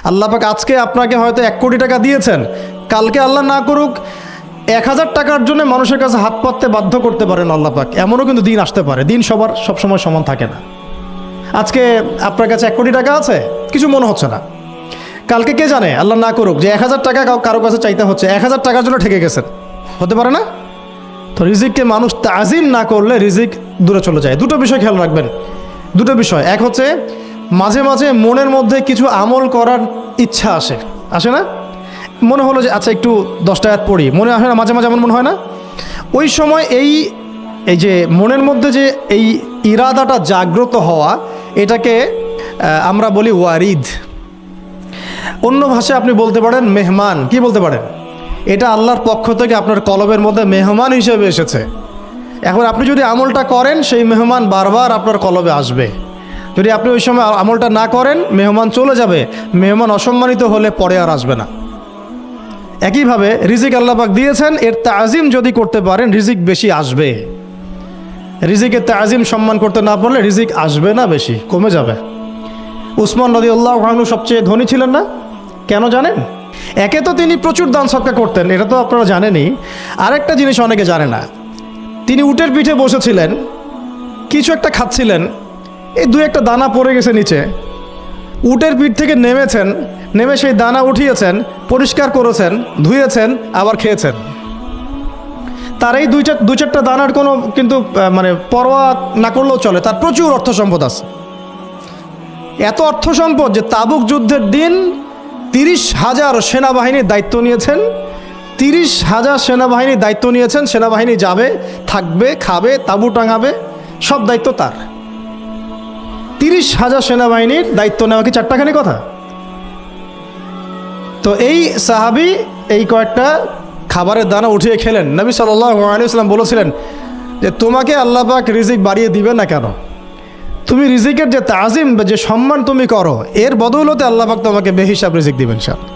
আল্লাহ পাক আজকে আপনাকে হয়তো 1 কোটি টাকা দিয়েছেন, কালকে আল্লাহ না করুক 1000 টাকার জন্য মানুষের কাছে হাত পাততে বাধ্য করতে পারেন আল্লাহ পাক। এমনও কিন্তু দিন আসতে পারে, দিন সবার সবসময় সমান থাকে না। আজকে আপনার কাছে 1 কোটি টাকা আছে, কিছু মনে হচ্ছে না, কালকে কে জানে আল্লাহ না করুক যে 1000 টাকা কারো কাছে চাইতে হচ্ছে, 1000 টাকার জন্য ঠেকে গেছেন, হতে পারে না? তো রিজিককে মানুষ তাজিম না করলে রিজিক দূরে চলে যায়। দুটো বিষয় খেয়াল রাখবেন, দুটো বিষয়। এক হচ্ছে মাঝে মাঝে মনের মধ্যে কিছু আমল করার ইচ্ছা আসে না? মনে হলো যে আচ্ছা একটু 10টা আয়াত পড়ি, মনে আসে না? মাঝে মাঝে এমন মনে হয় না? ওই সময় এই যে মনের মধ্যে যে এই ইরাদাটা জাগ্রত হওয়া, এটাকে আমরা বলি ওয়ারিদ। অন্য ভাষায় আপনি বলতে পারেন মেহমান। কি বলতে পারেন? এটা আল্লাহর পক্ষ থেকে আপনার কলবের মধ্যে মেহমান হিসেবে এসেছে। এখন আপনি যদি আমলটা করেন, সেই মেহমান বারবার আপনার কলবে আসবে। যদি আপনি ওই সময় আমলটা না করেন, মেহমান চলে যাবে, মেহমান অসম্মানিত হলে পরে আর আসবে না। একইভাবে রিজিক আল্লাহ পাক দিয়েছেন, এর তাজিম যদি করতে পারেন রিজিক বেশি আসবে। রিজিকের তাজিম সম্মান করতে না পারলে রিজিক আসবে না, বেশি কমে যাবে। উসমান রাদিয়াল্লাহু আনহু সবচেয়ে ধনী ছিলেন না? কেন জানেন? একে তো তিনি প্রচুর দান সদকা করতেন, এটা তো আপনারা জানেনই। আরেকটা জিনিস অনেকে জানে না, তিনি উটের পিঠে বসেছিলেন, কিছু একটা খাচ্ছিলেন, এই 2-1টা দানা পড়ে গেছে নিচে। উটের পিঠ থেকে নেমেছেন, নেমে সেই দানা উঠিয়েছেন, পরিষ্কার করেছেন, ধুয়েছেন, আবার খেয়েছেন। তার এই 2-4টা দানার কোনো কিন্তু মানে পরোয়া না করলেও চলে, তার প্রচুর অর্থ সম্পদ আছে। এত অর্থ সম্পদ যে তাবুক যুদ্ধের দিন 30,000 সেনাবাহিনীর দায়িত্ব নিয়েছেন। 30,000 সেনাবাহিনীর দায়িত্ব নিয়েছেন। সেনাবাহিনী যাবে, থাকবে, খাবে, তাঁবু টাঙাবে, সব দায়িত্ব তার। 30,000 সেনাবাহিনীর দায়িত্ব নেওয়া কি চারটাখানি কথা? তো এই সাহাবী এই কয়েকটা খাবারের দানা উঠিয়ে খেলেন। নবী সাল্লাল্লাহু আলাইহি ওয়াসাল্লাম বলেছিলেন যে তোমাকে আল্লাহ পাক রিজিক বাড়িয়ে দিবে না কেন? তুমি রিজিকের যে তাজিম বা যে সম্মান তুমি করো, এর বদৌলতে আল্লাহ পাক তোমাকে বেহিসাব রিজিক দিবেন ইনশাআল্লাহ।